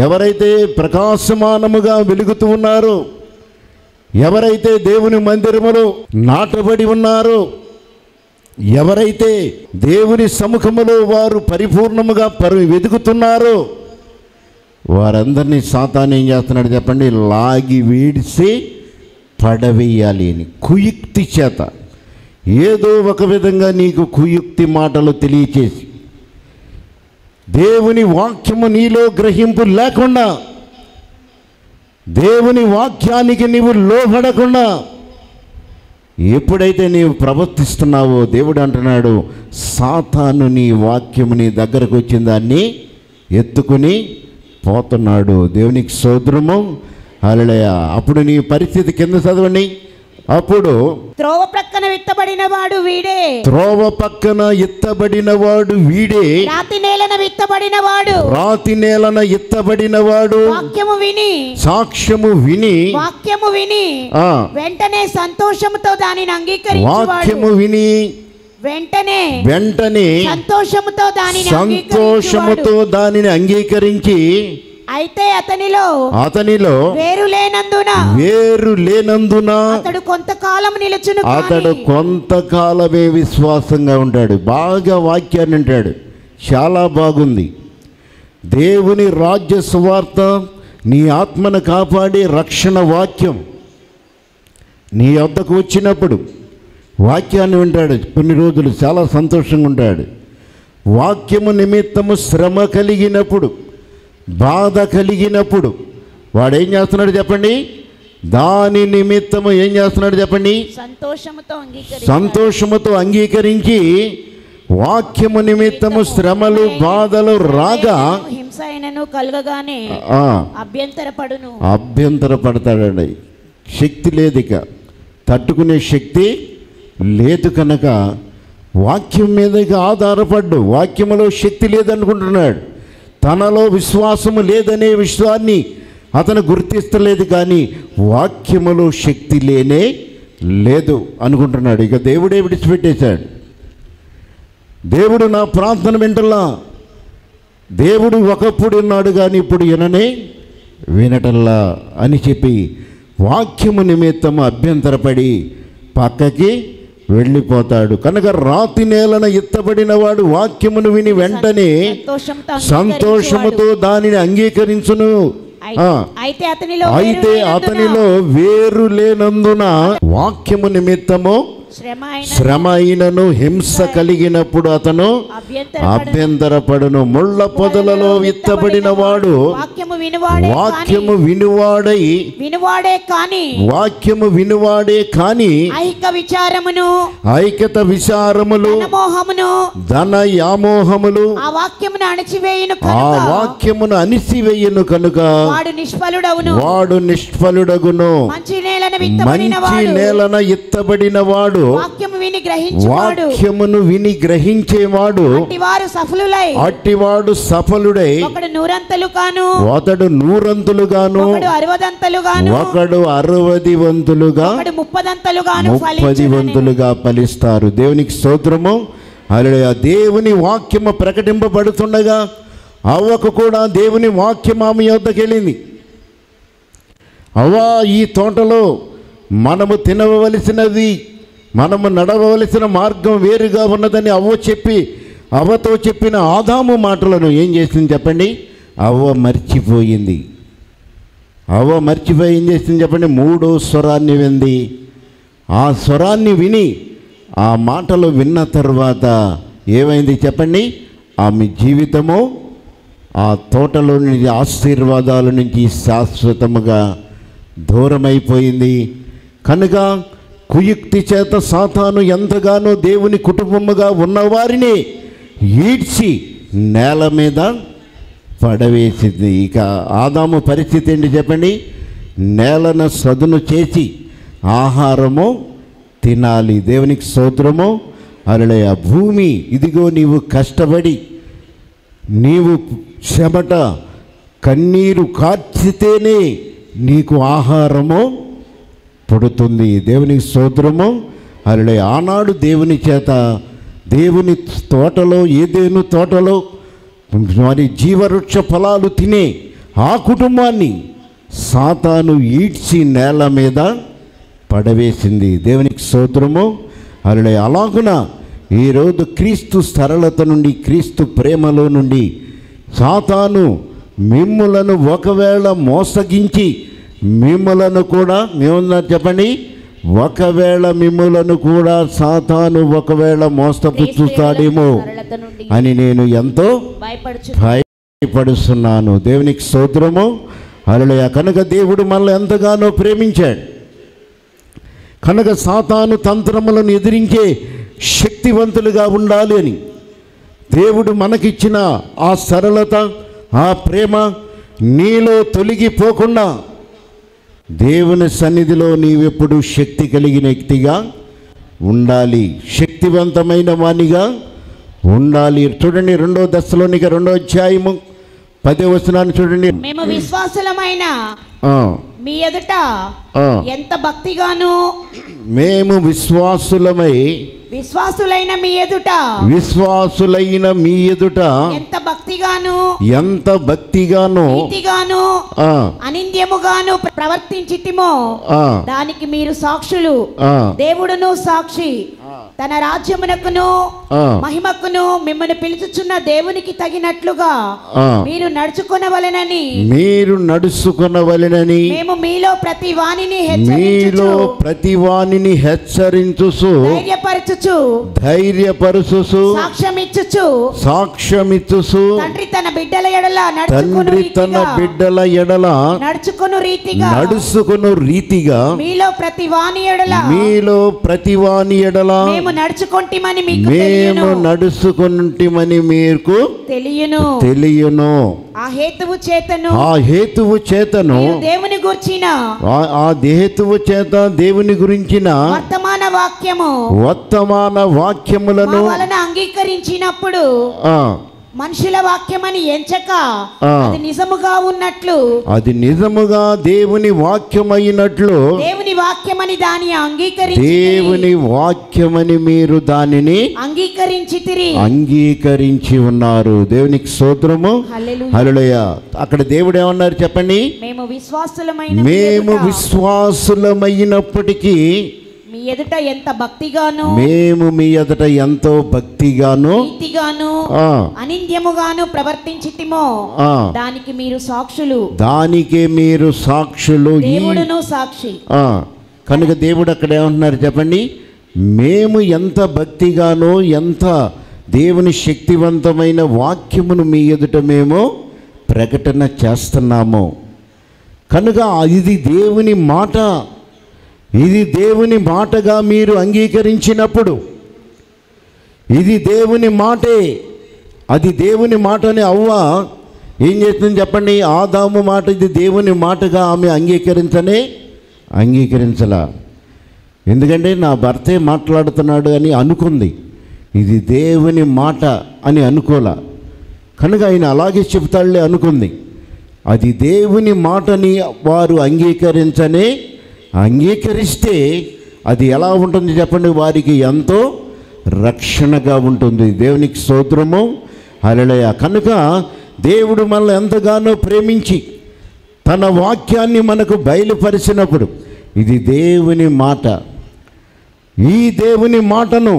ఎవరైతే ప్రకాశమానముగా వెలుగుతూ ఉన్నారో, ఎవరైతే దేవుని మందిరములో నాటబడి ఉన్నారో, ఎవరైతే దేవుని సముఖములో వారు పరిపూర్ణముగా వెతుకుతున్నారో, వారందరినీ సాతాను ఏం చేస్తున్నాడు చెప్పండి? లాగి వీడిసి పడవేయాలి అని కుయుక్తి చేత, ఏదో ఒక విధంగా నీకు కుయుక్తి మాటలు తెలియచేసి, దేవుని వాక్యము నీలో గ్రహింపు లేకుండా, దేవుని వాక్యానికి నీవు లోబడకుండా ఎప్పుడైతే నీవు ప్రవర్తిస్తున్నావో, దేవుడు అంటున్నాడు, సాతాను నీ వాక్యము నీ దగ్గరకు వచ్చిన దాన్ని ఎత్తుకుని పోతున్నాడు. దేవునికి స్తోత్రము, హల్లెలూయా. అప్పుడు నీ పరిస్థితి కింద చదవండి. అప్పుడు త్రోవ ప్రక్కన విత్తబడిన వాడు వీడే, త్రోవ పక్కన ఎత్తబడిన వాడు వీడే, రాతి నేలన విత్తబడిన వాడు, రాతి నేలన ఎత్తబడిన వాడు, వాక్యము విని, సాక్ష్యము విని, వాక్యము విని వెంటనే సంతోషముతో దానిని అంగీకరించువాడు, వాక్యము విని వెంటనే సంతోషముతో దానిని అంగీకరించి, అయితే అతనిలో వేరు లేనందున అతడు కొంతకాలమే విశ్వాసంగా ఉంటాడు. బాగా వాక్యాన్ని అంటాడు, చాలా బాగుంది. దేవుని రాజ్య సువార్త, నీ ఆత్మను కాపాడే రక్షణ వాక్యం నీ వద్దకు వచ్చినప్పుడు వాక్యాన్ని వింటాడు. కొన్ని రోజులు చాలా సంతోషంగా ఉంటాడు. వాక్యము నిమిత్తము శ్రమ కలిగినప్పుడు, బాధ కలిగినప్పుడు వాడు ఏం చేస్తున్నాడు చెప్పండి? దాని నిమిత్తము ఏం చేస్తున్నాడు చెప్పండి? సంతోషముతో అంగీకరించి, వాక్యము నిమిత్తము శ్రమలు బాధలు రాగా హింస అయినను కలుగగానే అభ్యంతరపడతాడండి. శక్తి లేదు, ఇక తట్టుకునే శక్తి లేదు కనుక వాక్యం మీద ఆధారపడ్డు. వాక్యములో శక్తి లేదనుకుంటున్నాడు, తనలో విశ్వాసము లేదనే విషయాన్ని అతను గుర్తిస్తలేదు. కానీ వాక్యములో శక్తి లేనే లేదు అనుకుంటున్నాడు. ఇక దేవుడే విడిచిపెట్టేశాడు. దేవుడు నా ప్రార్థన వింటల్లా, దేవుడు ఒకప్పుడు ఉన్నాడు కానీ ఇప్పుడు వినటల్లా అని చెప్పి వాక్యము నిమిత్తము అభ్యంతరపడి పక్కకి వెళ్ళిపోతాడు. కనుక రాతి నేలన ఎత్తబడిన వాడు వాక్యమును విని వెంటనే సంతోషముతో దానిని అంగీకరించును. అయితే అతనిలో వేరు లేనందున వాక్యము నిమిత్తము శ్రమ అయినను హింస కలిగినప్పుడు అతను అభ్యంతరపడును. ముళ్ళ పొదలలో విత్తబడిన వాడు వాక్యము వినువాడే కాని ఐక్యత విచారములు ధన యామోహములు ఆ వాక్యమును అణిచివేయును కనుక వాడు నిష్ఫలుడగును. మంచి నేలన ఎత్తబడిన వాడు వాక్యమును విని గ్రహించేవాడు అట్టివాడు సఫలుడై అతడు 100 ఒకడు 60 వంతులుగా 30 వంతులుగా ఫలిస్తారు. దేవునికి స్తోత్రము, హల్లెలూయా. దేవుని వాక్యము ప్రకటింపబడుతుండగా అవ్వకు కూడా దేవుని వాక్యం ఆమె యొద్దకు వెళ్ళింది. అవ్వా, ఈ తోటలో మనము తినవలసినది, మనము నడవలసిన మార్గం వేరుగా ఉన్నదని అవ్వతో చెప్పిన ఆదాము మాటలను ఏం చేసింది చెప్పండి? అవ్వ మర్చిపోయి ఏం చేసింది చెప్పండి? 3వ స్వరాన్ని వింది. ఆ స్వరాన్ని విని ఆ మాటలు విన్న తర్వాత ఏమైంది చెప్పండి? ఆమె జీవితము ఆ తోటలో నుంచి ఆశీర్వాదాల నుంచి శాశ్వతముగా దూరమైపోయింది. కనుక కుయుక్తి చేత సాతాను ఎంతగానో దేవుని కుటుంబముగా ఉన్నవారిని ఈడ్చి నేల మీద పడవేసింది. ఇక ఆదాము పరిస్థితి ఏంటి చెప్పండి? నేలను సదును చేసి ఆహారము తినాలి. దేవునికి స్తోత్రము, హల్లెలూయా. భూమి, ఇదిగో నీవు కష్టపడి నీవు చెమట కన్నీరు కార్చితేనే నీకు ఆహారము పుడుతుంది. దేవునికి స్తోత్రము, హల్లెలూయా. ఆనాడు దేవుని చేత దేవుని తోటలో, ఏదేను తోటలో మరి జీవవృక్ష ఫలాలు తినే ఆ కుటుంబాన్ని సాతాను ఈడ్చి నేల మీద పడవేసింది. దేవునికి స్తోత్రము. అలాగున ఈరోజు క్రీస్తు సరళత నుండి, క్రీస్తు ప్రేమలో నుండి సాతాను మిమ్ములను ఒకవేళ మోసగించి మిమ్ములను కూడా, మేమున్నారు చెప్పండి, ఒకవేళ మిమ్ములను కూడా సాతాను ఒకవేళ మోసపుచ్చుతాడేమో అని నేను ఎంతో భయపడుతున్నాను. దేవునికి స్తోత్రము. హల్లెలూయా. కనుక దేవుడు మనల్ని ఎంతగానో ప్రేమించాడు. కనుక సాతాను తంత్రములను ఎదిరించే శక్తివంతులుగా ఉండాలి అని దేవుడు మనకిచ్చిన ఆ సరళత, ఆ ప్రేమ నీలో తొలగిపోకుండా దేవుని సన్నిధిలో నీవెప్పుడు శక్తి కలిగిన వ్యక్తిగా ఉండాలి, శక్తివంతమైన వానిగా ఉండాలి. చూడండి 2 దశలోనిక 2వ అధ్యాయము 10వ వచనాన్ని చూడండి. మేము విశ్వాసులమైన మీ ఎదుట ఎంత భక్తిగాను, మేము విశ్వాసులైన మీ ఎదుట ఎంత భక్తిగాను అనింద్యముగాను ప్రవర్తించితిమో దానికి మీరు సాక్షులు. దేవుడును సాక్షి, తన రాజ్యమునకును మహిమకును మిమ్మల్ని పిలుచుచున్న దేవునికి తగినట్లుగా మీరు నడుచుకొనవలెనని మేము మీలో ప్రతి వానిని హెచ్చరించుచు ధైర్యపరచుచు సాక్ష్యమిచ్చుచు తండ్రి తన బిడ్డల ఎడల నడుచుకొను రీతిగా మీలో ప్రతి వాని ఎడల మేము నడుచుకొంటిమని మీకు తెలియను. ఆ హేతువు చేతను దేవుని గురించిన వర్తమాన వాక్యములను అంగీకరించినప్పుడు మనుషుల వాక్యమని ఎంచక అది నిజముగా దేవుని వాక్యమైనట్లు దేవుని వాక్యమని మీరు దానిని అంగీకరించి ఉన్నారు. దేవునికి స్తోత్రము. హల్లెలూయా. అక్కడ దేవుడు ఏమన్నారు చెప్పండి? మేము విశ్వాసులమైనప్పటికీ మేము మీ ఎదుట ఎంతో భక్తిగాను అనింద్యముగాను ప్రవర్తించితిమో దానికి మీరు సాక్షులు. దేవుడును సాక్షి. కనుక దేవుడు అక్కడ ఏమంటున్నారు చెప్పండి? మేము ఎంత భక్తిగానో, ఎంత దేవుని శక్తివంతమైన వాక్యమును మీ ఎదుట మేము ప్రకటన చేస్తున్నాము. కనుక ఇది దేవుని మాట, ఇది దేవుని మాటగా మీరు అంగీకరించినప్పుడు, ఇది దేవుని మాటే, అది దేవుని మాటని అవ్వ ఏం చేస్తుంది చెప్పండి? ఆదాము మాట ఇది దేవుని మాటగా ఆమె అంగీకరించలా. ఎందుకంటే నా భర్తే మాట్లాడుతున్నాడు అని అనుకుంది, ఇది దేవుని మాట అని అనుకోలా. కనుక ఆయన అలాగే చెప్తాడులే అనుకుంది. అది దేవుని మాటని వారు అంగీకరిస్తే అది ఎలా ఉంటుంది చెప్పండి? వారికి ఎంతో రక్షణగా ఉంటుంది. దేవునికి స్తోత్రము. హల్లెలూయా. కనుక దేవుడు మనల్ని ఎంతగానో ప్రేమించి తన వాక్యాన్ని మనకు బయలుపరిచినప్పుడు, ఇది దేవుని మాట, ఈ దేవుని మాటను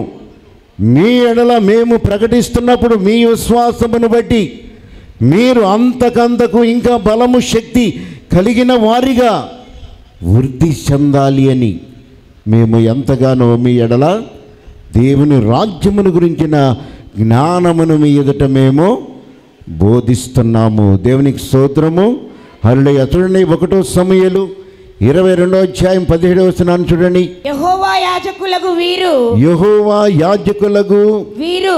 మీ ఎడల మేము ప్రకటిస్తున్నప్పుడు మీ విశ్వాసమును బట్టి మీరు అంతకంతకు ఇంకా బలము, శక్తి కలిగిన వారిగా వృద్ధి చెందాలి అని మేము ఎంతగానో మీ ఎడల దేవుని రాజ్యమును గురించిన జ్ఞానమును మీ ఎదుట మేము బోధిస్తున్నాము. దేవునికి స్తోత్రము. హల్లెలూయా. చూడండి 1 సమూయేలు 22వ అధ్యాయం 17వ వచనాన్ని చూడండి. యెహోవా యాజకులకు వీరు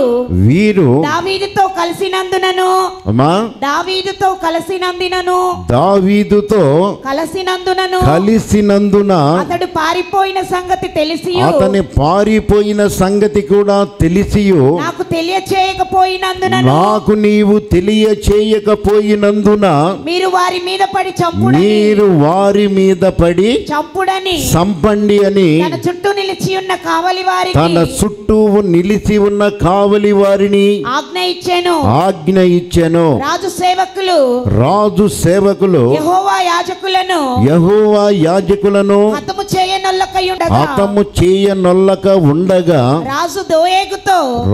దావీదుతో కలిసినందున అతడు పారిపోయిన సంగతి తెలిసి, అతని పారిపోయిన సంగతి కూడా తెలిసియు నాకు నీవు తెలియచేయకపోయినందున మీరు వారి మీద పడి చంపుడని సంపండి అని తన చుట్టూ నిలిచి ఉన్న కావలి వారిని ఆజ్ఞ ఇచ్చెను. రాజు సేవకులు యెహోవా యాజకులను హతము చేయనొల్లక ఉండగా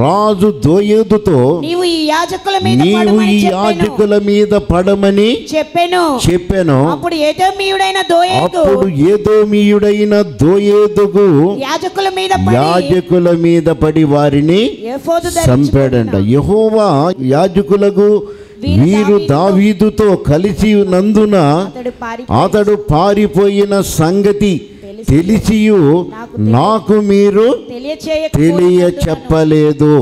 రాజు దోయేగుతో నీవు ఈ యాజకుల మీద పడమని చెప్పెను. అప్పుడు ఏదోమీయుడైన దోయేదుగు యాజకుల మీద పడి వారిని చంపాడంట. యెహోవా యాజకులకు వీరు దావీదుతో కలిసి నందున అతడు పారిపోయిన సంగతి తెలిసియు నాకు మీరు తెలియచెప్పలేదు.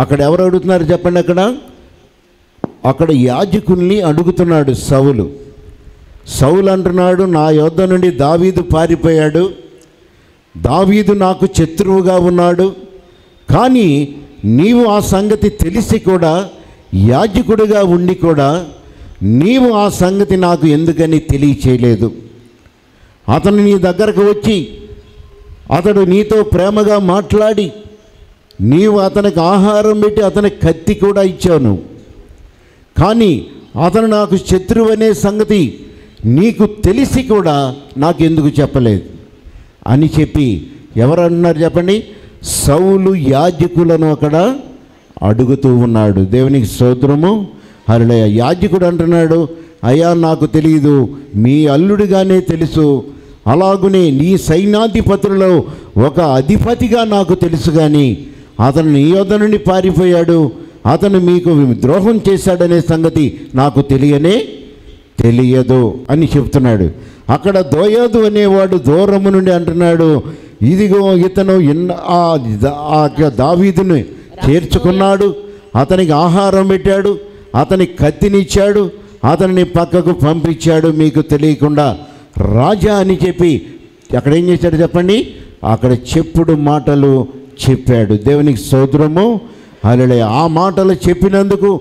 అక్కడ ఎవరు అడుగుతున్నారు చెప్పండి? అక్కడ యాజకుల్ని అడుగుతున్నాడు సౌలు అంటున్నాడు, నా యొద్ద నుండి దావీదు పారిపోయాడు, దావీదు నాకు శత్రువుగా ఉన్నాడు, కానీ నీవు ఆ సంగతి తెలిసి కూడా యాజకుడిగా ఉండి కూడా నీవు ఆ సంగతి నాకు ఎందుకని తెలియచేయలేదు. అతను నీ దగ్గరకు వచ్చి అతడు నీతో ప్రేమగా మాట్లాడి నీవు అతనికి ఆహారం పెట్టి అతనికి కత్తి కూడా ఇచ్చాను, కానీ అతను నాకు శత్రువు అనే సంగతి నీకు తెలిసి కూడా నాకు ఎందుకు చెప్పలేదు అని చెప్పి ఎవరు అన్నారు చెప్పండి? సౌలు యాజకులను అక్కడ అడుగుతూ ఉన్నాడు. దేవునికి స్తోత్రము. హల్లెలూయా. యాజకుడు అంటున్నాడు, అయ్యా నాకు తెలియదు, మీ అల్లుడిగానే తెలుసు, అలాగునే నీ సైన్యాధిపతులలో ఒక అధిపతిగా నాకు తెలుసు, కానీ అతను నీ యొద్ద నుండి పారిపోయాడు, అతను మీకు ద్రోహం చేశాడనే సంగతి నాకు తెలియదు అని చెప్తున్నాడు. అక్కడ దోయేదు అనేవాడు దూరము నుండి అంటున్నాడు, ఇదిగో ఇతను దావీదుని చేర్చుకున్నాడు, అతనికి ఆహారం పెట్టాడు, అతనికి కత్తినిచ్చాడు, అతన్ని పక్కకు పంపించాడు మీకు తెలియకుండా రాజా అని చెప్పి అక్కడ ఏం చేశాడు చెప్పండి? అక్కడ చెప్పుడు మాటలు చెప్పాడు. దేవునికి స్తోత్రము. హల్లెలూయా. ఆ మాటలు చెప్పినందుకు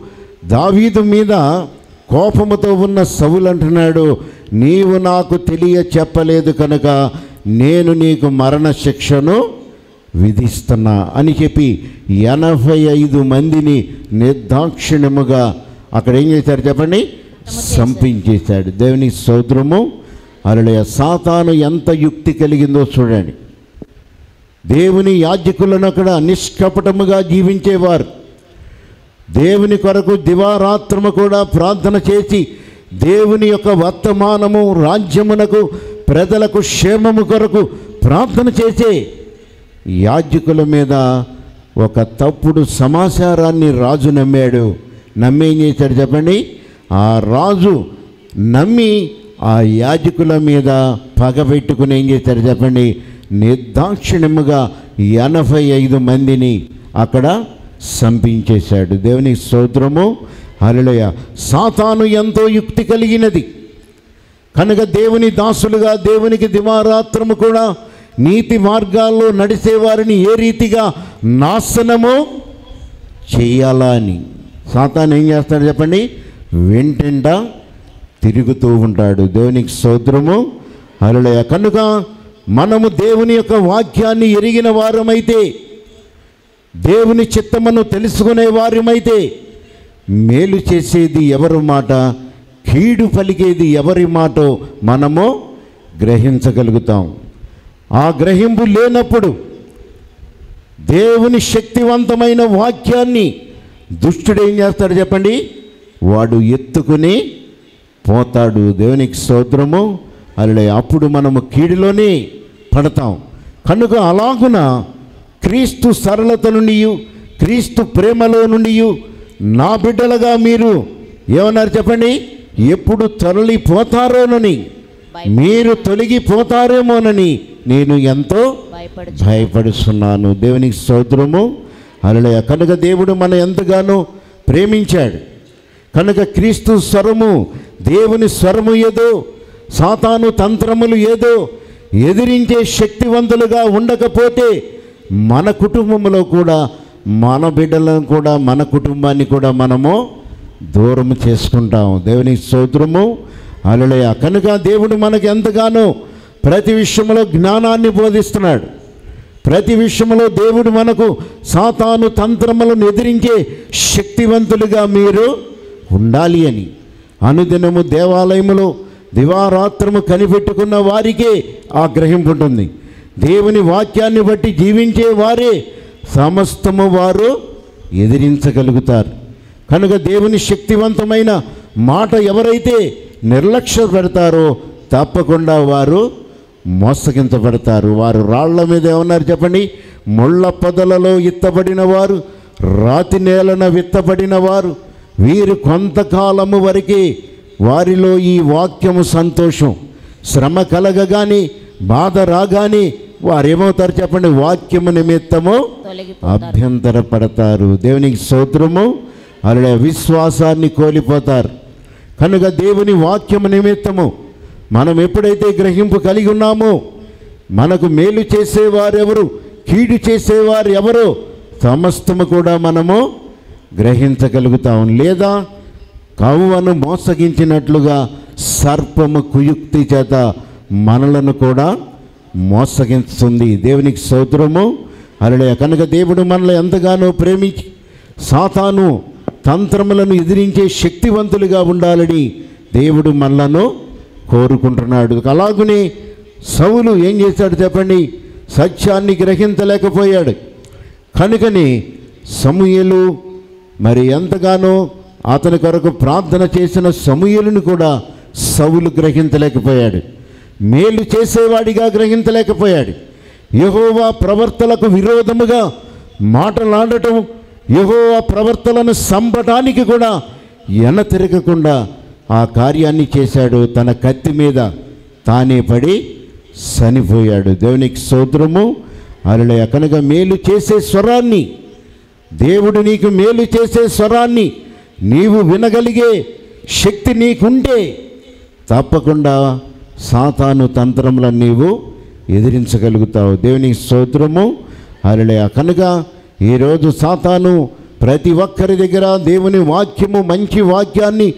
దావీదు మీద కోపముతో ఉన్న సౌలు అంటున్నాడు, నీవు నాకు చెప్పలేదు కనుక నేను నీకు మరణ శిక్షను విధిస్తున్నా అని చెప్పి 85 మందిని నిర్దాక్షిణ్యముగా అక్కడ ఏం చేశారు చెప్పండి? సంపించేశాడు. దేవునికి స్తోత్రము. హల్లెలూయా. సాతాను ఎంత యుక్తి కలిగిందో చూడండి. దేవుని యాజకులను అక్కడ నిష్కపటముగా జీవించేవారు, దేవుని కొరకు దివారాత్రము కూడా ప్రార్థన చేసి దేవుని యొక్క వర్తమానము రాజ్యమునకు ప్రజలకు క్షేమము కొరకు ప్రార్థన చేసే యాజకుల మీద ఒక తప్పుడు సమాచారాన్ని రాజు నమ్మాడు. నమ్మి ఏం చేశాడు చెప్పండి? ఆ రాజు నమ్మి ఆ యాజకుల మీద పగబెట్టుకుని ఏం చేశాడు చెప్పండి? నిర్దాక్షిణ్యముగా 85 మందిని అక్కడ సంపించేశాడు. దేవునికి స్తోత్రము. హల్లెలూయా. సాతాను ఎంతో యుక్తి కలిగినది కనుక దేవుని దాసులుగా దేవునికి దివారాత్రము కూడా నీతి మార్గాల్లో నడిచేవారిని ఏ రీతిగా నాశనము చేయాలా అని సాతాను ఏం చేస్తాడు చెప్పండి? వెంటెంట తిరుగుతూ ఉంటాడు. దేవునికి స్తోత్రము. హల్లెలూయా. కనుక మనము దేవుని యొక్క వాక్యాన్ని ఎరిగిన వారమైతే, దేవుని చిత్తమును తెలుసుకునే వారమైతే, మేలు చేసేది ఎవరి మాట, కీడు పలికేది ఎవరి మాటో మనము గ్రహించగలుగుతాం. ఆ గ్రహింపు లేనప్పుడు దేవుని శక్తివంతమైన వాక్యాన్ని దుష్టుడు ఏం చేస్తాడు చెప్పండి? వాడు ఎత్తుకుని పోతాడు. దేవునికి స్తోత్రము. హల్లెలూయా. అప్పుడు మనము కీడులోనే పడతాం. కనుక అలాగున క్రీస్తు సరళత నుండి, క్రీస్తు ప్రేమలో నుండి నా బిడ్డలుగా మీరు ఏమన్నారు చెప్పండి? ఎప్పుడు తొలగిపోతారోనని, మీరు తొలగిపోతారేమోనని నేను ఎంతో భయపడుతున్నాను. దేవునికి స్తోత్రము. హల్లెలూయా. కనుక దేవుడు మన ఎంతగానో ప్రేమించాడు కనుక క్రీస్తు స్వరము, దేవుని స్వరము ఏదో, సాతాను తంత్రములు ఏదో ఎదిరించే శక్తివంతులుగా ఉండకపోతే మన కుటుంబంలో కూడా, మన బిడ్డలను కూడా, మన కుటుంబాన్ని కూడా మనము దూరం చేసుకుంటాం. దేవునికి స్తోత్రము. హల్లెలూయా. కనుక దేవుడు మనకు ఎంతగానో ప్రతి విషయంలో జ్ఞానాన్ని బోధిస్తున్నాడు. ప్రతి విషయంలో దేవుడు మనకు సాతాను తంత్రములను ఎదిరించే శక్తివంతులుగా మీరు ఉండాలి అని. అనుదినము దేవాలయములో దివారాత్రము కనిపెట్టుకున్న వారికే ఆ గ్రహింపు ఉంటుంది. దేవుని వాక్యాన్ని బట్టి జీవించే వారే సమస్తము వారు ఎదిరించగలుగుతారు. కనుక దేవుని శక్తివంతమైన మాట ఎవరైతే నిర్లక్ష్య పెడతారో తప్పకుండా వారు మోసగించబడతారు. వారు రాళ్ల మీద ఏమన్నారు చెప్పండి? ముళ్ళ పొదలలో ఇత్తబడిన వారు, రాతి నేలన విత్తబడిన వారు, వీరు కొంతకాలము వరకే వారిలో ఈ వాక్యము సంతోషం. శ్రమ కలగగానే, బాధ రాగానే వారేమవుతారు చెప్పండి? వాక్యము నిమిత్తము అభ్యంతరపడతారు. దేవునికి స్తోత్రము. అలా విశ్వాసాన్ని కోల్పోతారు. కనుక దేవుని వాక్యము నిమిత్తము మనం ఎప్పుడైతే గ్రహింపు కలిగి ఉన్నామో, మనకు మేలు చేసేవారెవరు, కీడు చేసేవారు ఎవరో సమస్తము కూడా మనము గ్రహించగలుగుతాం. లేదా కవ్వను మోసగించినట్లుగా సర్పము కుయుక్తి చేత మనలను కూడా మోసగిస్తుంది. దేవునికి స్తోత్రము. హల్లెలూయా. కనుక దేవుడు మనల్ని ఎంతగానో ప్రేమించి సాతాను తంత్రములను ఎదిరించే శక్తివంతులుగా ఉండాలని దేవుడు మనలను కోరుకుంటున్నాడు. అలాగనే సౌలు ఏం చేశాడు చెప్పండి? సత్యాన్ని గ్రహించలేకపోయాడు. కనుకని సమూయేలు మరి ఎంతగానో అతని కొరకు ప్రార్థన చేసిన సమూయేలును కూడా సౌలు గ్రహించలేకపోయాడు. మేలు చేసేవాడిగా గ్రహించలేకపోయాడు. యెహోవా ప్రవర్తనకు విరోధముగా మాటలాడటం, యెహోవా ప్రవర్తనను సంపటానికి కూడా తిరగకుండా ఆ కార్యాన్ని చేశాడు. తన కత్తి మీద తానే పడి చనిపోయాడు. దేవునికి స్తోత్రము. హల్లెలూయా. కనుక మేలు చేసే స్వరాన్ని, దేవుడు నీకు మేలు చేసే స్వరాన్ని నీవు వినగలిగే శక్తి నీకుంటే తప్పకుండా సాతాను తంత్రములను నీవు ఎదిరించగలుగుతావు. దేవునికి స్తోత్రము. హల్లెలూయా. కనుక ఈరోజు సాతాను ప్రతి ఒక్కరి దగ్గర దేవుని వాక్యము, మంచి వాక్యాన్ని,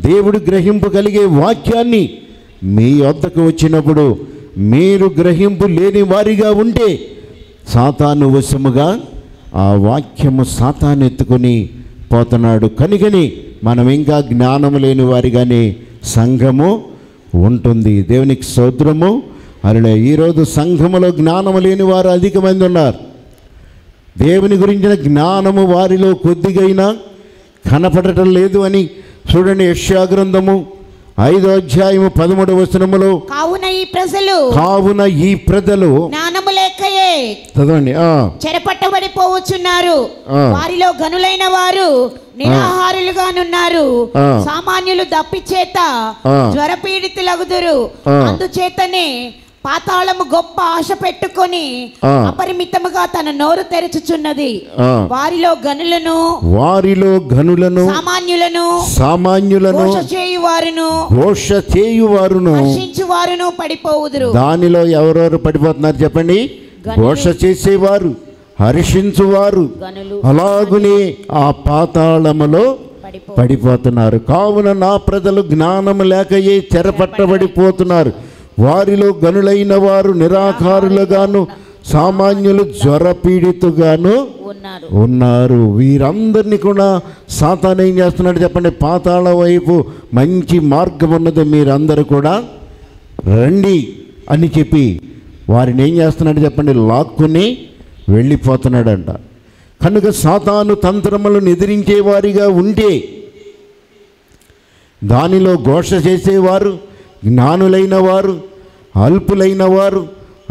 దేవుడు గ్రహింపగలిగే వాక్యాన్ని మీ వద్దకు వచ్చినప్పుడు మీరు గ్రహింపు లేని వారిగా ఉంటే సాతాను వశముగా ఆ వాక్యము సాతాను ఎత్తుకొని పోతున్నాడు. కనుకని మనం ఇంకా జ్ఞానము లేని వారిగానే సంఘము ఉంటుంది. దేవునికి స్తోత్రము. అలా ఈరోజు సంఘములో జ్ఞానము లేని వారు అధిక మంది ఉన్నారు. దేవుని గురించిన జ్ఞానము వారిలో కొద్దిగైనా కనపడటం లేదు అని చూడండి. యెషయా గ్రంథము 5వ అధ్యాయము 13వ వచనములో, కావున ఈ ప్రజలు జ్ఞానము లేకయే చదవండి, చెరపట్టబడిపోవచ్చున్నారు. వారిలో గనులైన వారు నిరాహారులుగానున్నారు. సామాన్యులు దప్పిచేత జ్వరపీడితులగుదురు. అందుచేతనే పాతాళము గొప్ప ఆశ పెట్టుకొని అపరిమితముగా తన నోరు తెరచుచున్నది. వారిలో గనులను సామాన్యులను ఘోష చేయువారును హర్షించువారును పడిపోవుదురు. దానిలో ఎవరెవరు పడిపోతున్నారు చెప్పండి? ఘోష చేసేవారు, హర్షించువారు, అలాగునే ఆ పాతాళములో పడిపోతున్నారు. కావున నా ప్రజలు జ్ఞానము లేకయే చెరపట్టబడిపోతున్నారు. వారిలో గనులైన వారు నిరాకారులుగాను, సామాన్యులు జ్వరపీడితుగాను ఉన్నారు. వీరందరినీ కూడా సాతాను ఏం చేస్తున్నాడు చెప్పండి? పాతాళ వైపు మంచి మార్గం ఉన్నది, మీరందరూ కూడా రండి అని చెప్పి వారిని ఏం చేస్తున్నాడు చెప్పండి? లాక్కుని వెళ్ళిపోతున్నాడంట. కనుక సాతాను తంత్రములను ఎదిరించే వారిగా ఉంటే దానిలో ఘోష చేసేవారు, జ్ఞానులైన వారు, అల్పులైన వారు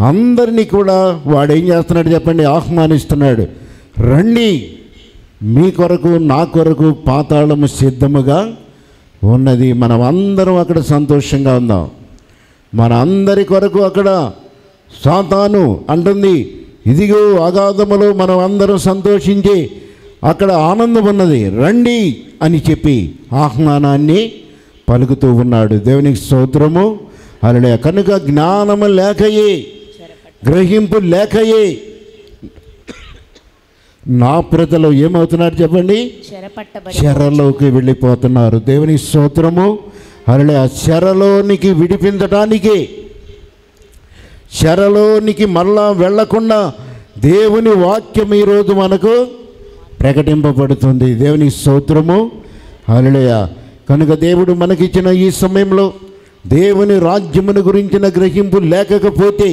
అందరినీ కూడా వాడు ఏం చేస్తున్నాడు చెప్పండి? ఆహ్వానిస్తున్నాడు. రండి, మీ కొరకు నా కొరకు పాతాళము సిద్ధముగా ఉన్నది. మనం అందరం అక్కడ సంతోషంగా ఉందాం. మన అందరి కొరకు అక్కడ సాతాను అంటుంది, ఇదిగో అగాధములో మనం అందరం సంతోషించి అక్కడ ఆనందం ఉన్నది, రండి అని చెప్పి ఆహ్వానాన్ని పలుకుతూ ఉన్నాడు. దేవునికి స్తోత్రము. హల్లెలూయా. కనుక జ్ఞానము లేకయే, గ్రహింపు లేకయే నా ప్రజలు ఏమవుతున్నారు చెప్పండి? చెరలోకి వెళ్ళిపోతున్నారు. దేవునికి స్తోత్రము. హల్లెలూయా, చెరలోనికి విడిపించడానికి, చెరలోనికి మరలా వెళ్లకుండా దేవుని వాక్యం ఈరోజు మనకు ప్రకటింపబడుతుంది. దేవునికి స్తోత్రము. హల్లెలూయా. కనుక దేవుడు మనకిచ్చిన ఈ సమయంలో దేవుని రాజ్యమును గురించిన గ్రహింపు లేకపోతే,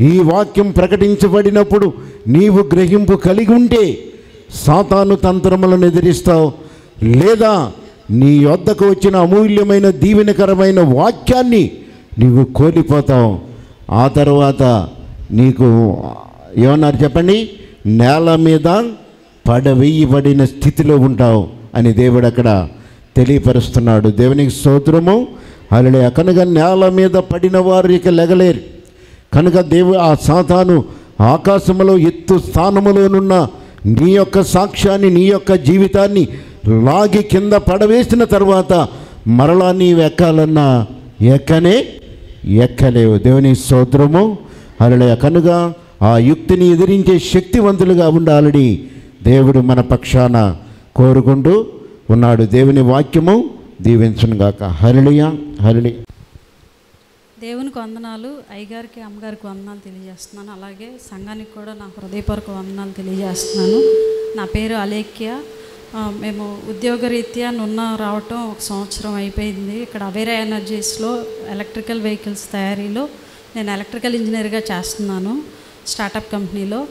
ఈ వాక్యం ప్రకటించబడినప్పుడు నీవు గ్రహింపు కలిగి ఉంటే సాతాను తంత్రములను ఎదిరిస్తావు, లేదా నీ వద్దకు వచ్చిన అమూల్యమైన దీవెనకరమైన వాక్యాన్ని నీవు కోల్పోతావు. ఆ తర్వాత నీకు ఏమన్నారు చెప్పండి, నేల మీద పడవేయబడిన స్థితిలో ఉంటావు అని దేవుడు అక్కడ తెలియపరుస్తున్నాడు. దేవునికి స్తోత్రము. హల్లెలూయా. కనుక నేల మీద పడిన వారు ఇక లెగలేరు. కనుక ఆ సాతాను ఆకాశములో ఎత్తు స్థానములోనున్న నీ యొక్క సాక్ష్యాన్ని, నీ యొక్క జీవితాన్ని లాగి కింద పడవేసిన తర్వాత మరలా నీవు ఎక్కాలన్నా ఎక్కలేవు. దేవుని స్తోత్రము. హల్లెలూయా. కనుక ఆ యుక్తిని ఎదిరించే శక్తివంతులుగా ఉండాలని దేవుడు మన పక్షాన కోరుకుంటూ ఉన్నాడు. దేవుని వాక్యము దీవించునుగాక. హల్లెలూయా. హల్లెలూయా. దేవునికి వందనాలు. అయ్యగారికి అమ్మగారికి వందనాలు తెలియజేస్తున్నాను. అలాగే సంఘానికి కూడా నా హృదయపూర్వక వందనాలు తెలియజేస్తున్నాను. నా పేరు అలేఖ్య. మేము ఉద్యోగరీత్యా నున్న రావటం 1 సంవత్సరం అయిపోయింది. ఇక్కడ అవేరా ఎనర్జీస్లో ఎలక్ట్రికల్ వెహికల్స్ తయారీలో నేను ఎలక్ట్రికల్ ఇంజనీర్గా చేస్తున్నాను స్టార్టప్ కంపెనీలో.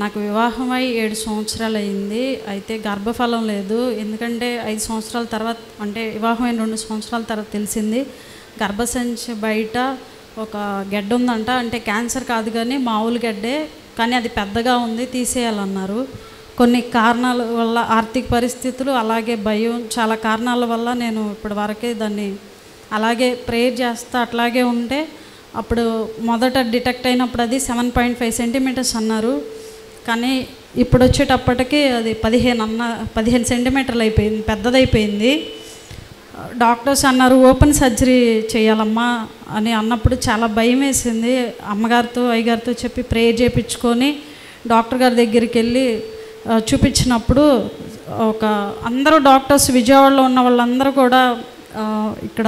నాకు వివాహమై 7 సంవత్సరాలు అయింది. అయితే గర్భఫలం లేదు. ఎందుకంటే 5 సంవత్సరాల తర్వాత, అంటే వివాహమైన 2 సంవత్సరాల తర్వాత తెలిసింది గర్భసంచి బయట ఒక గెడ్డ ఉందంట. అంటే క్యాన్సర్ కాదు కానీ మామూలు గెడ్డే, కానీ అది పెద్దగా ఉంది, తీసేయాలన్నారు. కొన్ని కారణాల వల్ల, ఆర్థిక పరిస్థితులు, అలాగే భయం, చాలా కారణాల వల్ల నేను ఇప్పటి వరకే దాన్ని అలాగే ప్రేయర్ చేస్తా అట్లాగే ఉంటే, అప్పుడు మొదట డిటెక్ట్ అయినప్పుడు అది 7.5 సెంటీమీటర్స్ అన్నారు. కానీ ఇప్పుడు వచ్చేటప్పటికి అది 15 సెంటీమీటర్లు అయిపోయింది, పెద్దదైపోయింది. డాక్టర్స్ అన్నారు ఓపెన్ సర్జరీ చేయాలమ్మా అని అన్నప్పుడు చాలా భయం వేసింది. అమ్మగారితో అయ్యగారితో చెప్పి ప్రేయర్ చేయించుకొని డాక్టర్ గారి దగ్గరికి వెళ్ళి చూపించినప్పుడు అందరూ డాక్టర్స్, విజయవాడలో ఉన్న వాళ్ళందరూ కూడా, ఇక్కడ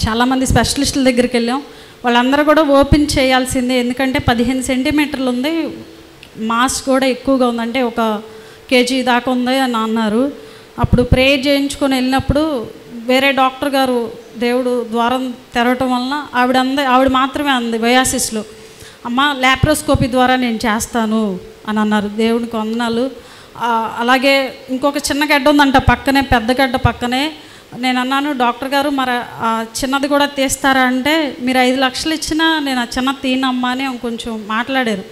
చాలామంది స్పెషలిస్టుల దగ్గరికి వెళ్ళాం, వాళ్ళందరూ కూడా ఓపెన్ చేయాల్సిందే, ఎందుకంటే 15 సెంటీమీటర్లు ఉంది, మాస్ కూడా ఎక్కువగా ఉంది, అంటే 1 కేజీ దాకా ఉంది అని అన్నారు. అప్పుడు ప్రేయర్ చేయించుకొని వెళ్ళినప్పుడు వేరే డాక్టర్ గారు దేవుడు ద్వారం తెరవటం వలన ఆవిడ మాత్రమే అంది బయాసిస్లో, అమ్మ ల్యాప్రోస్కోపీ ద్వారా నేను చేస్తాను అని అన్నారు. దేవునికి వందనాలు. అలాగే ఇంకొక చిన్న గడ్డ ఉందంట పక్కనే, పెద్ద గడ్డ పక్కనే. నేను అన్నాను డాక్టర్ గారు మరి ఆ చిన్నది కూడా తీస్తారా అంటే, మీరు 5 లక్షలు ఇచ్చినా నేను ఆ చిన్నది తీనమ్మా అని కొంచెం మాట్లాడారు.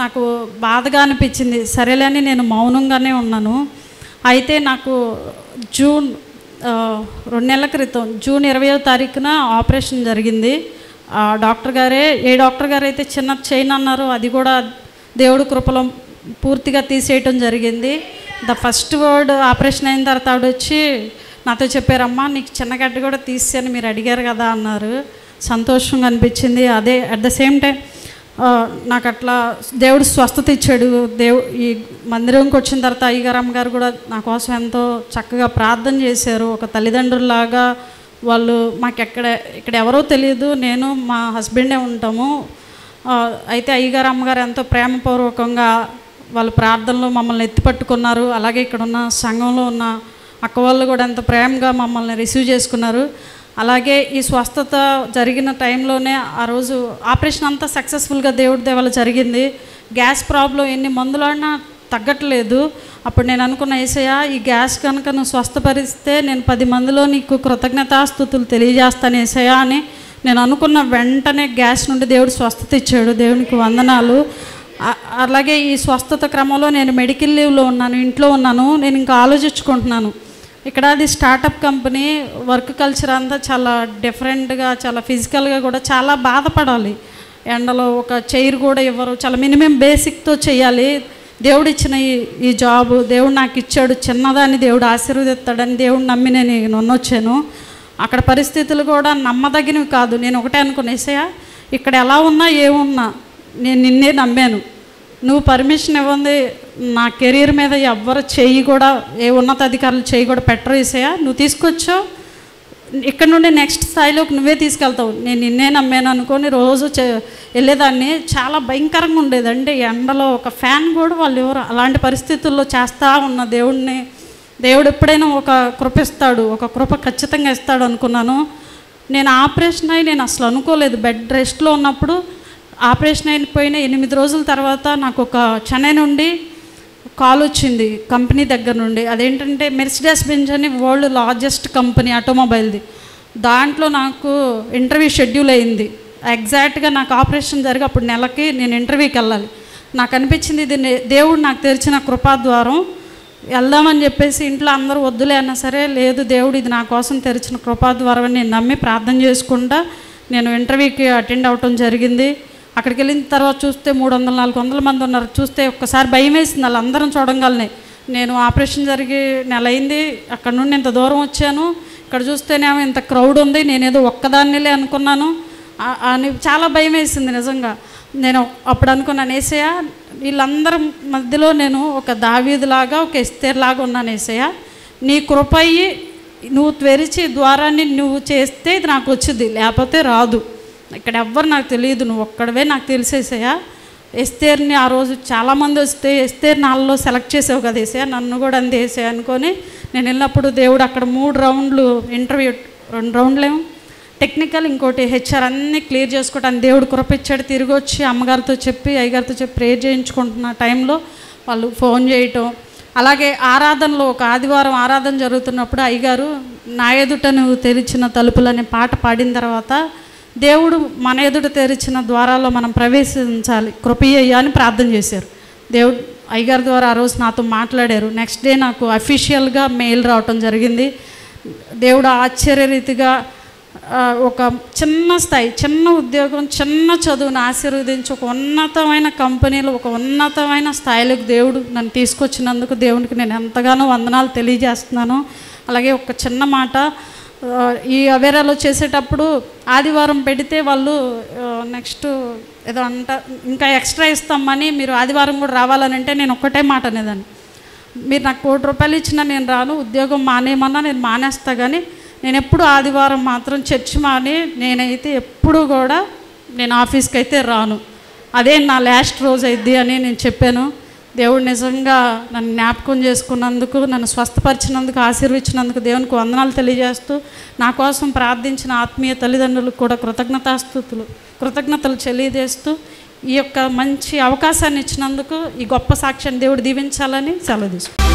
నాకు బాధగా అనిపించింది. సరేలేని నేను మౌనంగానే ఉన్నాను. అయితే నాకు జూన్ 2 నెలల క్రితం జూన్ 20వ తారీఖున ఆపరేషన్ జరిగింది. డాక్టర్ గారే, ఏ డాక్టర్ గారు అయితే చిన్నది చేయను అన్నారో అది కూడా దేవుడు కృపలో పూర్తిగా తీసేయటం జరిగింది. ద ఫస్ట్ వర్డ్ ఆపరేషన్ అయిన తర్వాత ఆవిడ వచ్చి నాతో చెప్పారమ్మా నీకు చిన్నగడ్డ కూడా తీసేయని మీరు అడిగారు కదా అన్నారు. సంతోషంగా అనిపించింది. అదే అట్ ద సేమ్ టైం నాకు అట్లా దేవుడు స్వస్థత ఇచ్చాడు. ఈ మందిరంకి వచ్చిన తర్వాత అయ్యగారు అమ్మగారు కూడా నా కోసం ఎంతో చక్కగా ప్రార్థన చేశారు. ఒక తల్లిదండ్రుల్లాగా వాళ్ళు మాకు ఇక్కడ ఎవరో తెలియదు, నేను మా హస్బెండే ఉంటాము. అయితే అయ్యగారు అమ్మగారు ఎంతో ప్రేమపూర్వకంగా వాళ్ళ ప్రార్థనలో మమ్మల్ని ఎత్తిపట్టుకున్నారు. అలాగే ఇక్కడ ఉన్న సంఘంలో ఉన్న అక్క వాళ్ళు కూడా ఎంతో ప్రేమగా మమ్మల్ని రిసీవ్ చేసుకున్నారు. అలాగే ఈ స్వస్థత జరిగిన టైంలోనే ఆ రోజు ఆపరేషన్ అంతా సక్సెస్ఫుల్గా దేవుడి దేవల జరిగింది. గ్యాస్ ప్రాబ్లం ఎన్ని మందులన్నా తగ్గట్లేదు. అప్పుడు నేను అనుకున్న యేసయ్య ఈ గ్యాస్ కనుక నువ్వు స్వస్థపరిస్తే నేను 10 మందిలో నీకు కృతజ్ఞతాస్తుతులు తెలియజేస్తాను యేసయ్య అని నేను అనుకున్న వెంటనే గ్యాస్ నుండి దేవుడు స్వస్థత ఇచ్చాడు. దేవునికి వందనాలు. అలాగే ఈ స్వస్థత క్రమంలో నేను మెడికల్ లీవ్లో ఉన్నాను, ఇంట్లో ఉన్నాను. నేను ఇంకా ఆలోచించుకుంటున్నాను, ఇక్కడ అది స్టార్టప్ కంపెనీ, వర్క్ కల్చర్ అంతా చాలా డిఫరెంట్గా, చాలా ఫిజికల్గా కూడా చాలా బాధపడాలి. ఎండలో ఒక చైర్ కూడా ఇవ్వరు, చాలా మినిమం బేసిక్తో చేయాలి. దేవుడు ఇచ్చిన ఈ జాబు దేవుడు నాకు ఇచ్చాడు, చిన్నదాన్ని దేవుడు ఆశీర్వదిస్తాడని దేవుడు నమ్మి నేను నొన్నొచ్చాను. అక్కడ పరిస్థితులు కూడా నమ్మదగినవి కాదు. నేను ఒకటే అనుకున్నా, యేసయ్య ఇక్కడ ఎలా ఉన్నా ఏమున్నా నేను నిన్నే నమ్మాను, నువ్వు పర్మిషన్ ఇవ్వండి నా కెరీర్ మీద ఎవ్వరు చెయ్యి కూడా, ఏ ఉన్నతాధికారులు చెయ్యి కూడా పెట్టరు యేసయ్య, నువ్వు తీసుకొచ్చావు ఇక్కడ నుండి నెక్స్ట్ స్థాయిలోకి నువ్వే తీసుకెళ్తావు, నేను నిన్నే నమ్మాను అనుకొని రోజు వెళ్ళేదాన్ని. చాలా భయంకరంగా ఉండేది. అంటే ఎండలో ఒక ఫ్యాన్ కూడా వాళ్ళు ఎవరు అలాంటి పరిస్థితుల్లో చేస్తూ ఉన్న దేవుడు ఎప్పుడైనా ఒక కృప ఇస్తాడు, ఒక కృప ఖచ్చితంగా ఇస్తాడు అనుకున్నాను. నేను ఆపరేషన్ అయ్యి నేను అసలు అనుకోలేదు. బెడ్ రెస్ట్లో ఉన్నప్పుడు ఆపరేషన్ అయిపోయిన 8 రోజుల తర్వాత నాకు ఒక చెన్నై నుండి కాల్ వచ్చింది, కంపెనీ దగ్గర నుండి. అదేంటంటే మెర్సిడెస్ బెంజ్ అని వరల్డ్ లార్జెస్ట్ కంపెనీ ఆటోమొబైల్ది. దాంట్లో నాకు ఇంటర్వ్యూ షెడ్యూల్ అయింది. ఎగ్జాక్ట్గా నాకు ఆపరేషన్ జరిగి అప్పుడు నెలకి నేను ఇంటర్వ్యూకి వెళ్ళాలి. నాకు అనిపించింది ఇది దేవుడు నాకు తెరిచిన కృపాద్వారం, వెళ్దామని చెప్పేసి ఇంట్లో అందరూ వద్దులే అన్నా సరే, లేదు దేవుడు ఇది నా కోసం తెరిచిన కృపాద్వారం అని నేను నమ్మి ప్రార్థన చేసుకుంటా నేను ఇంటర్వ్యూకి అటెండ్ అవ్వటం జరిగింది. అక్కడికి వెళ్ళిన తర్వాత చూస్తే 300-400 మంది ఉన్నారు. చూస్తే ఒక్కసారి భయం వేసింది వాళ్ళందరం చూడంగానే. నేను ఆపరేషన్ జరిగి నెల అయింది, అక్కడ నుండి ఇంత దూరం వచ్చాను, ఇక్కడ చూస్తేనేమో ఇంత క్రౌడ్ ఉంది, నేనేదో ఒక్కదాన్నిలే అనుకున్నాను అని చాలా భయం వేసింది నిజంగా. నేను అప్పుడు అనుకున్నాను, యేసయ్య వీళ్ళందరి మధ్యలో నేను ఒక దావీదులాగా ఒక ఎస్తేర్లాగా ఉన్నాను. యేసయ్య నీ కృప అయ్యి నువ్వు తెరిచి ద్వారాన్ని నువ్వు చేస్తే ఇది నాకు వచ్చింది, లేకపోతే రాదు. ఇక్కడ ఎవ్వరు నాకు తెలియదు, నువ్వు ఒక్కడవే నాకు తెలిసేసయ్యా. ఎస్తేర్ని ఆ రోజు చాలామంది వస్తే ఎస్తేర్ నాలో సెలెక్ట్ చేసావు కదా యేసయ్య, నన్ను కూడా అంతే యేసయ్య అనుకొని నేను వెళ్ళినప్పుడు దేవుడు అక్కడ 3 రౌండ్లు ఇంటర్వ్యూ, 2 రౌండ్లేమో టెక్నికల్, ఇంకోటి హెచ్ఆర్ అన్నీ క్లియర్ చేసుకోవటానికి దేవుడు కృప ఇచ్చాడు. తిరిగి వచ్చి అమ్మగారితో చెప్పి అయ్యగారితో చెప్పి ప్రేయర్ చేయించుకుంటున్న టైంలో వాళ్ళు ఫోన్ చేయటం. అలాగే ఆరాధనలో ఒక ఆదివారం ఆరాధన జరుగుతున్నప్పుడు అయ్యగారు నా ఎదుట నువ్వు తెరిచిన తలుపులు అనే పాట పాడిన తర్వాత దేవుడు మన ఎదుట తెరిచిన ద్వారాల్లో మనం ప్రవేశించాలి, కృపయ్య అని ప్రార్థన చేశారు. దేవుడు అయ్యగారి ద్వారా ఆ రోజు నాతో మాట్లాడారు. నెక్స్ట్ డే నాకు అఫీషియల్గా మెయిల్ రావటం జరిగింది. దేవుడు ఆశ్చర్యరీతిగా ఒక చిన్న స్థాయి, చిన్న ఉద్యోగం, చిన్న చదువును ఆశీర్వదించి ఒక ఉన్నతమైన కంపెనీలో ఒక ఉన్నతమైన స్థాయిలోకి దేవుడు నన్ను తీసుకొచ్చినందుకు దేవునికి నేను ఎంతగానో వందనాలు తెలియజేస్తున్నాను. అలాగే ఒక చిన్న మాట, ఈ అవేరాలో చేసేటప్పుడు ఆదివారం పెడితే వాళ్ళు నెక్స్ట్ ఏదో ఇంకా ఎక్స్ట్రా ఇస్తామని మీరు ఆదివారం కూడా రావాలని అంటే నేను ఒక్కటే మాట అనేదాన్ని, మీరు నాకు ₹1,00,000 ఇచ్చినా నేను రాను, ఉద్యోగం మానేయమన్నా నేను మానేస్తా, కానీ నేను ఎప్పుడు ఆదివారం మాత్రం చర్చి మాని నేనైతే ఎప్పుడు కూడా నేను ఆఫీస్కి అయితే రాను, అదే నా లాస్ట్ రోజు అయింది అని నేను చెప్పాను. దేవుడు నిజంగా నన్ను జ్ఞాపకం చేసుకున్నందుకు, నన్ను స్వస్థపరిచినందుకు, ఆశీర్వించినందుకు దేవునికి వందనాలు తెలియజేస్తూ, నా కోసం ప్రార్థించిన ఆత్మీయ తల్లిదండ్రులకు కూడా కృతజ్ఞతలు తెలియజేస్తూ, ఈ యొక్క మంచి అవకాశాన్ని ఇచ్చినందుకు ఈ గొప్ప సాక్ష్యాన్ని దేవుడు దీవించాలని సెలవు తీసుకుంటాను.